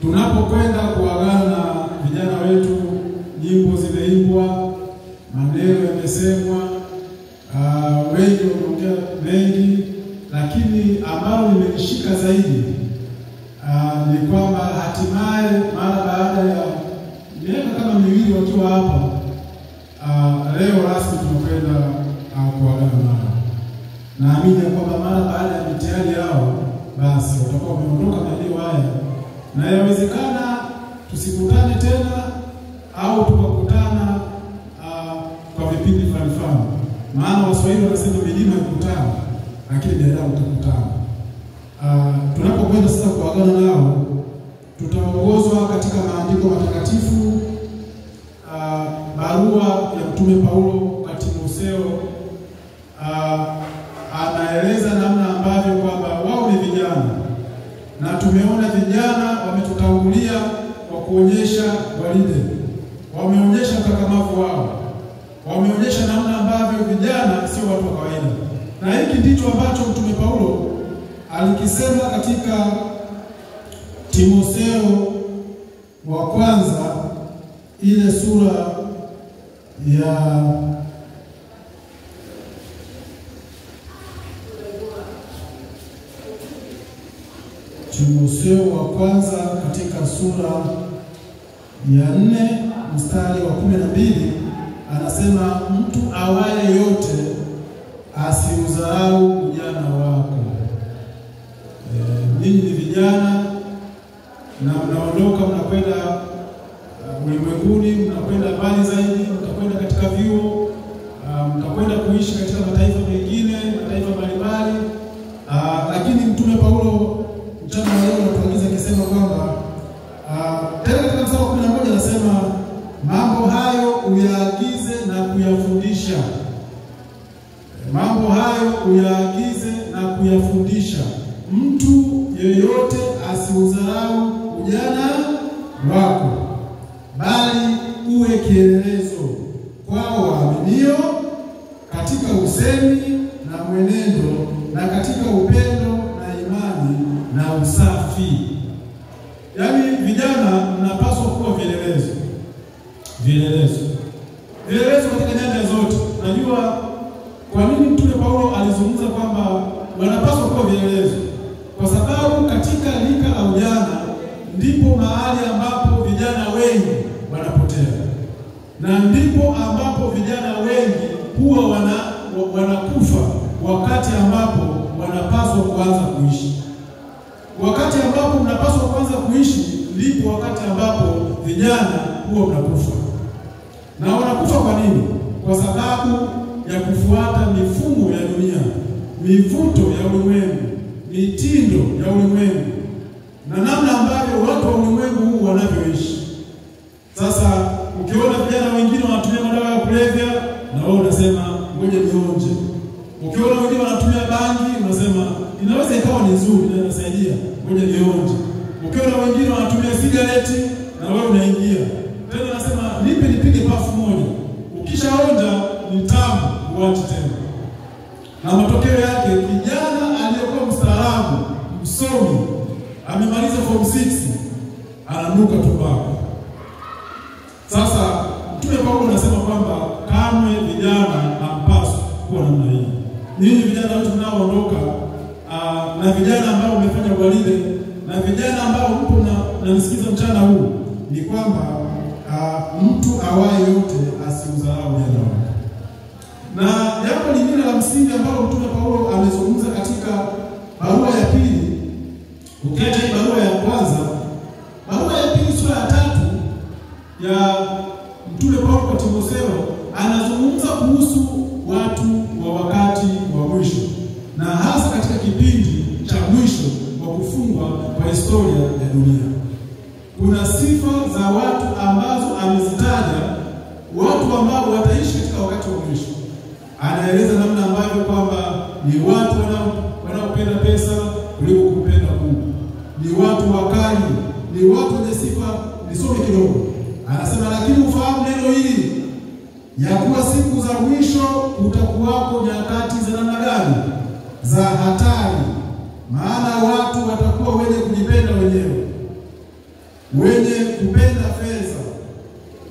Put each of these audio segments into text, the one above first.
tunapokwenda kuagana na vijana wetu, nyimbo zimeimbwa, maneno yamesemwa, wengi wameongea mengi, lakini ambalo limenishika zaidi ni kwamba hatimaye mara baada ya miaka kama miwili wakiwa hapa, leo rasmi tunakwenda kuagana nao. Naamini kwamba mara baada ya mitihani yao basi watakuwa wameondoka maeneo haya, na yawezekana tusikutane tena au tukakutana kwa vipindi fulani. Maana Waswahili wanasema milima ikutana, lakini binadamu tukutana. Tunapokwenda sasa kuagana nao, tutaongozwa katika maandiko matakatifu, barua ya Mtume Paulo kwa Timotheo. Anaeleza namna ambavyo kwamba wao ni vijana, na tumeona vijana wametutangulia kwa kuonyesha gwaride, wameonyesha ukakamavu wao, wameonyesha namna ambavyo vijana sio watu wa kawaida. Na hiki ndicho ambacho Mtume Paulo alikisema katika Timotheo wa kwanza ile sura ya Timotheo wa kwanza katika sura ya 4 mstari wa 12 anasema, mtu awaye yote asiudharau ujana wako. Ninyi ni vijana na mnaondoka, mnakwenda ulimwenguni, mnakwenda mbali zaidi, mtakwenda katika vyuo, mtakwenda kuishi katika mataifa mengine, mataifa mbalimbali. Lakini Mtume Paulo mchana leo anatuagiza akisema kwamba tena katika mstari wa 11 anasema, mambo hayo uyaagize na kuyafundisha. Mambo hayo uyaagize na kuyafundisha. Mtu yeyote asiudharau ujana wako, bali uwe kielelezo kwao waaminio katika usemi na mwenendo, na katika upendo na imani na usafi. Yaani vijana mnapaswa kuwa vielelezo. Vielelezo katika nyanja zote. Najua kwa nini Mtume Paulo alizungumza kwamba wanapaswa kuwa vielelezo, kwa sababu katika lika la ujana ndipo mahali ambapo vijana wengi wanapotea, na ndipo ambapo vijana wengi huwa wanakufa wakati ambapo wanapaswa kuanza kuishi. Wakati ambapo mnapaswa kuanza kuishi ndipo wakati ambapo vijana huwa mnakufa. Na wanakufa kwa nini? Kwa sababu ya kufuata mifumo ya dunia, mivuto ya ulimwengu, mitindo ya ulimwengu, na namna ambavyo watu wa ulimwengu huu wanavyoishi. Sasa ukiona vijana wengine wanatumia madawa ya kulevya, na wewe unasema ngoja nionje. Ukiona wengine wanatumia bangi, unasema inaweza ikawa ni nzuri na inasaidia, ngoja nionje. Ukiona wengine wanatumia sigareti, na wewe unaingia. Tena unasema nipe nipige pafu moja. Ukishaonja ni tamu, uache tena. Na matokeo yake kijana aliyekuwa mstaarabu, msomi, amemaliza form 6, ananuka tumbaku. Sasa Mtume Paulo anasema kwamba kamwe vijana hampaswi kuwa namna hii. Ninyi vijana wote mnaoondoka, na vijana ambao wamefanya gwaride, na vijana ambao mpo mnanisikiza mchana huu, ni kwamba mtu awaye yote asiudharau ujana wake. Na jambo lingine la msingi ambalo Mtume Paulo amezungumza katika barua ya pili, ukiacha hii barua ya kwanza, barua ya pili sura ya 3 ya Mtume Paulo kwa Timotheo, anazungumza kuhusu watu wa wakati wa mwisho, na hasa katika kipindi cha mwisho wa kufungwa kwa historia ya dunia. Kuna sifa za watu ambazo amezitaja, watu ambao wataishi katika wakati wa mwisho. Anaeleza namna ambavyo kwamba ni watu wanaopenda pesa kuliko kupenda Mungu, ni watu wakali, ni watu wenye sifa. Nisome kidogo. Anasema, lakini ufahamu neno hili, ya kuwa siku za mwisho utakuwako nyakati za namna gani? Za hatari. Maana watu watakuwa wenye kujipenda wenyewe, wenye kupenda fedha,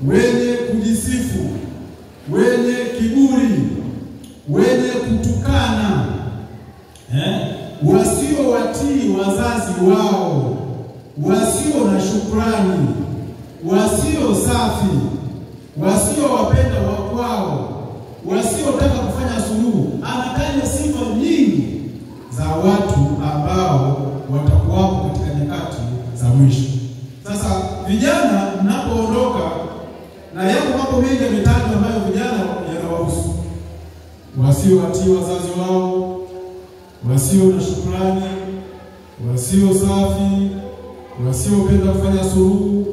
wenye kujisifu, wenye kiburi, wenye kutukana, wasiowatii wazazi wao, wasio na shukrani, wasio safi, wasiowapenda wakwao, wasiotaka kufanya suluhu. Anataja sifa nyingi za watu ambao watakuwapo katika nyakati za mwisho. Sasa vijana mnapoondoka, na yako mambo mengi yametajwa ambayo vijana yanawahusu: wasiowatii wazazi wao, wasio na shukrani, wasio safi, wasiopenda kufanya suluhu,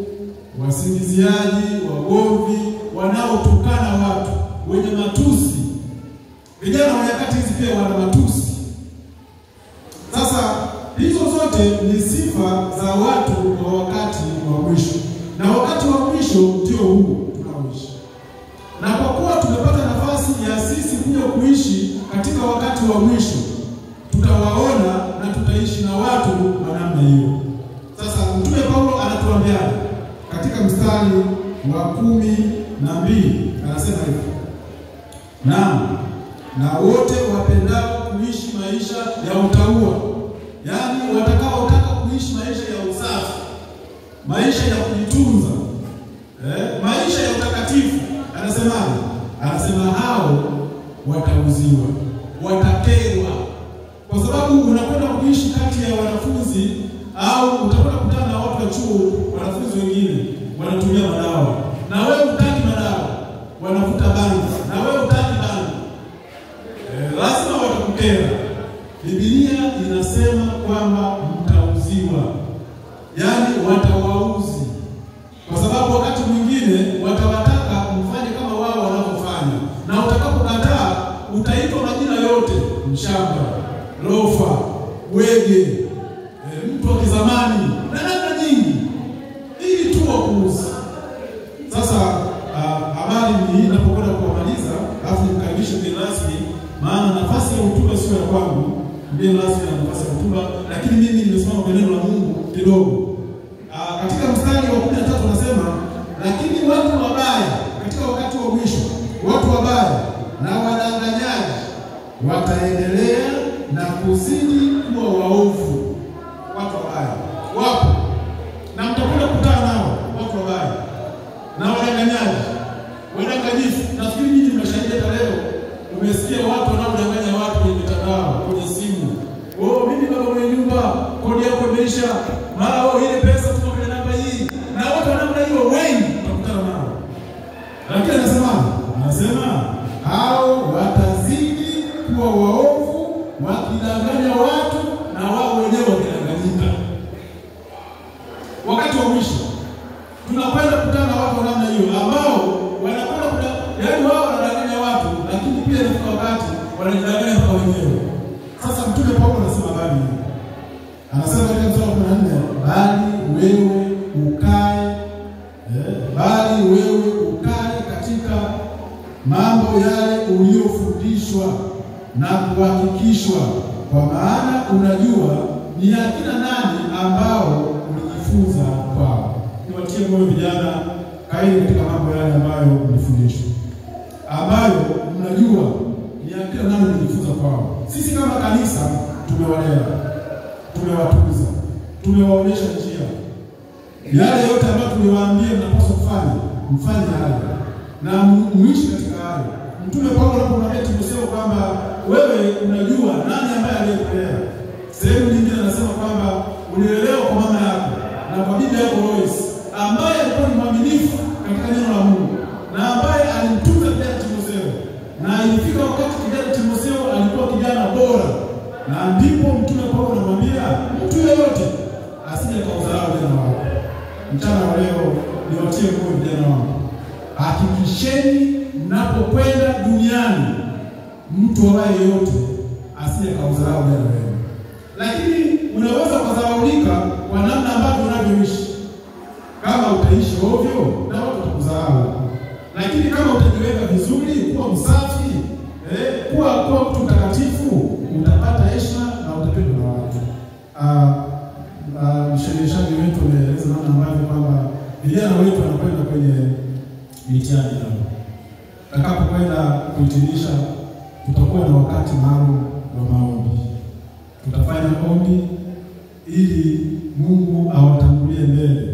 wasingiziaji, wagomvi, wanaotukana watu, wenye matusi. Vijana wa nyakati hizi pia wana matusi. Sasa hizo zote ni sifa za watu wa wakati wa mwisho, na wakati wa mwisho ndio huu tunaoishi. Na kwa kuwa tumepata nafasi ya sisi kuja kuishi katika wakati wa mwisho, tutawaona na tutaishi na watu wa namna hiyo. Sasa Mtume Paulo anatuambia katika mstari wa 12, anasema hivi: na wote wapendao kuishi maisha ya utauwa, yaani watakaotaka kuishi maisha ya usafi, maisha ya kujitunza, maisha ya utakatifu, anasema hao watauziwa, watakerwa. Kwa sababu unakwenda kuishi kati ya wanafunzi, au utakwenda kukutana na watu wa chuo, wanafunzi wengine wanatumia madawa, na wewe hutaki madawa, wanavuta bangi, na wewe hutaki bangi, lazima watakukera. Biblia inasema kwamba mtauziwa, yaani watawauzi, kwa sababu wakati mwingine watawataka mfanye kama wao wanavyofanya, na utakapokataa utaitwa majina yote: mshamba, lofa, wege, mtu wa kizamani, na namna nyingi, ili tu wakuuzi. Sasa habari ni hii, napokwenda kuwamaliza, alafu nikaribishe mgeni rasmi, maana nafasi ya hotuba sio ya kwangu. Mgeni rasmi ana nafasi ya hotuba, lakini mimi nimesimama kwa neno la Mungu kidogo. Katika mstari wa 13 anasema, lakini watu wabaya katika wakati wa mwisho, watu wabaya na wadanganyaji wataendelea na kuzidi kuwa waovu. Watu wabaya wapo, na mtakwenda kukutana nao, watu wabaya na wadanganyaji, wadanganyifu. Nafikiri nyinyi mnashahidi hata leo, umesikia watu wanaodanganya watu kwenye mitandao, kwenye simu. Mimi baba mwenye nyumba, kodi yako imeisha, mara ile pesa tuko kwenye namba hii, na watu wa namna hiyo wengi utakutana nao. Lakini anasema hao watazidi kuwa waovu, wakidanganya watu na wao wenyewe wakidanganyika. Wakati wa mwisho tunakwenda kukutana na watu wa namna hiyo, ambao wanakwenda yaani wao wanadanganya watu, lakini pia ni wakati wanajidanganya kwa wenyewe. Sasa Mtume Paulo anasema bali, anasema katika mstari wa 14, bali wewe ukae katika mambo yale uliyofundishwa na kuhakikishwa, kwa maana unajua ni akina nani ambao ulijifunza kwao. Niwatie moyo vijana, kaeni katika mambo yale ambayo mlifundishwa, ambayo mnajua ni akina nani mlijifunza kwao. Sisi kama kanisa tumewalea, tumewatuza, tumewaonyesha njia. Yale yote ambayo tuliwaambia mnapaswa kufanya, mfanye hayo na muishi katika hayo. Mtume Paulo anapomwambia Timotheo kwamba wewe unajua nani ambaye aliyekulea. Sehemu nyingine anasema kwamba ulielewa kwa mama yako na kwa bibi yako Lois, ambaye alikuwa ni mwaminifu katika neno la Mungu, na ambaye alimtunza kijana Timotheo, na ilifika wakati kijana Timotheo alikuwa kijana bora. Na ndipo Mtume Paulo anamwambia mtu yeyote asije kaudharau jana wako. Mchana wa leo niwatie moyo vijana wangu, hakikisheni mnapokwenda duniani mtu ambaye yote asije kaudharau jana wenu. Lakini unaweza kudharaulika kwa namna ambavyo unavyoishi. Kama utaishi ovyo, na watu watakudharau. Lakini kama utajiweka vizuri, kuwa msafi, kuwa mtu mtakatifu, utapata heshima na utapendwa na watu. Mshirikishaji wachungaji wetu wameeleza namna ambavyo kwamba vijana wetu wanakwenda kwenye mitihani yao. Tutakapokwenda kuhitimisha, tutakuwa na wakati maalum wa maombi. Tutafanya ombi ili Mungu awatangulie mbele.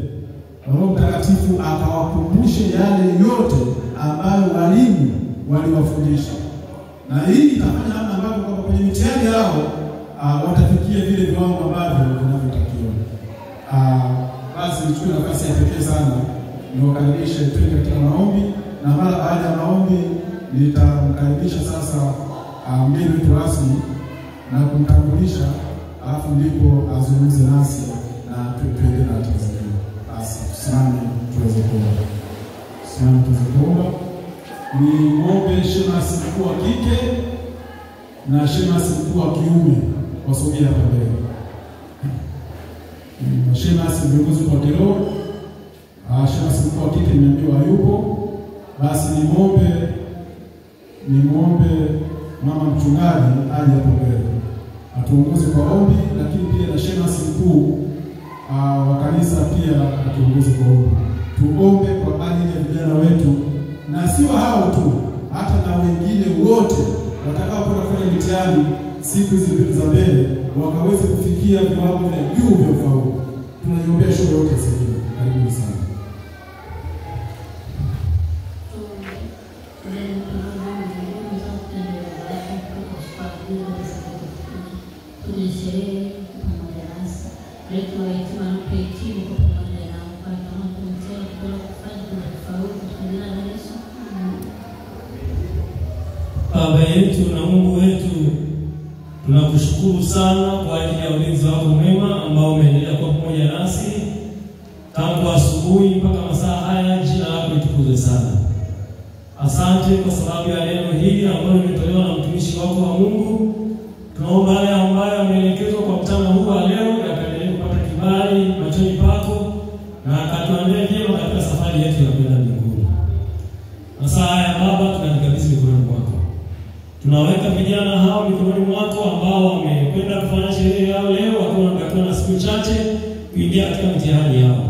Roho Mtakatifu akawakumbushe yale yote ambayo walimu waliwafundisha. Na hii itafanya namna ambavyo kwamba kwenye mitihani yao watafikia vile viwango ambavyo vinavyotakiwa. Basi nichukue nafasi ya pekee sana niwakaribishe twende katika maombi, na mara baada ya maombi nitamkaribisha sasa mgeni wetu rasmi na kumtambulisha, alafu ndipo azungumze nasi na tuende na Tanzania. Basi tusimame tuweze kuomba. Tusimame tuweze kuomba. Ni muombe shemasi mkuu wa kike na shemasi mkuu wa kiume wasogea hapa mbele. Shemasi viongozi kwa kiroho, shemasi mkuu wa kike nimeambiwa hayupo. Basi ni muombe mama mchungaji aje hapo mbele atuongoze kwa ombi, lakini pia na shemasi mkuu wa kanisa pia atuongoze kwa ombi. Tuombe kwa ajili ya vijana wetu, na sio hao tu, hata na wengine wote watakaokwenda kufanya mitihani siku hizi za mbele wakaweze kufikia viwango vya juu vya ufaulu. Tunaiombea shule yote sasa. Karibu sana. Baba yetu na Mungu wetu, tunakushukuru sana kwa ajili ya ulinzi wako mwema ambao umeendelea kuwa pamoja nasi tangu asubuhi mpaka masaa haya. Jina lako litukuzwe sana. Asante kwa sababu ya neno hili ambalo limetolewa na mtumishi wako wa Mungu. Tunaomba yale ambayo yameelekezwa kwa mchana huu wa leo yakaendelee kupata kibali machoni pako, na akatuandae vyema katika safari yetu ya kwenda mbinguni. Masaa haya Baba, tunajikabidhi mikononi mwako. Tunaweka vijana hao mikononi mwako ambao wamekwenda kufanya sherehe yao leo, wakiwa na siku chache kuingia katika mitihani yao.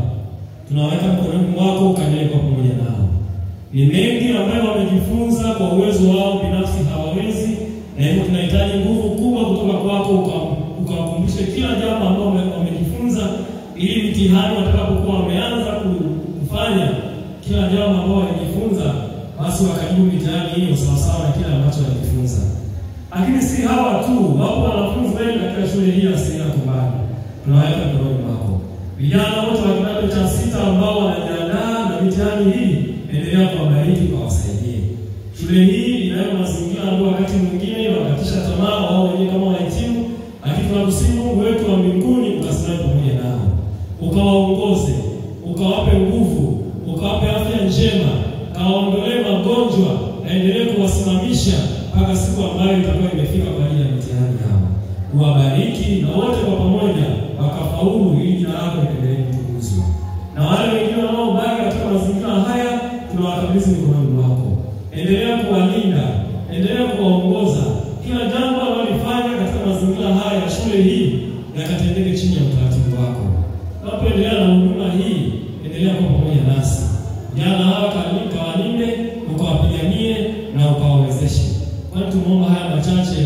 Tunaweka mikononi mwako, ukaendelee kwa pamoja nao. Ni mengi ambayo wamejifunza, kwa uwezo wao binafsi hawawezi, na hivyo tunahitaji nguvu kubwa kutoka kwako, ukawakumbushe kila jambo ambalo wamejifunza, ili mitihani watakapokuwa wameanza kufanya kila jambo ambalo wamejifunza, basi wakajibu mitihani hiyo sawa sawa na kile ambacho walijifunza. Lakini si hawa tu, wapo wanafunzi wengi katika shule hii ya Sera Kumbani. Tunaweka mikononi mwako vijana wote wa kidato cha 6 ambao wanajiandaa na mitihani hii. Endelea kuwabariki, kuwasaidie. Shule hii inayo mazingira ambayo wakati mwingine wakatisha tamaa wao wenyewe kama wahitimu, lakini tunakusihi Mungu wetu wa mbinguni ukasimame pamoja nao, ukawaongoze, ukawape nguvu, ukawape afya njema, kawaondolee magonjwa, na endelee kuwasimamisha mpaka siku ambayo itakuwa imefika kwa ajili ya mitihani yao. Uwabariki na wote kwa pamoja wakafaulu, ili jina lako liendelee kutukuzwa. Na wale wengine wanaobaki katika mazingira haya tunawakabidhi mikononi mwako. Endelea kuwalinda, endelea kuwaongoza. Kila jambo wanalofanya katika mazingira haya ya shule hii yakatendeke chini ya utaratibu wako. Tunapoendelea na huduma hii, endelea kuwa pamoja nasi. Jana hawa kawalinde, ukawapiganie na ukawawezeshe. Kwani tumeomba haya machache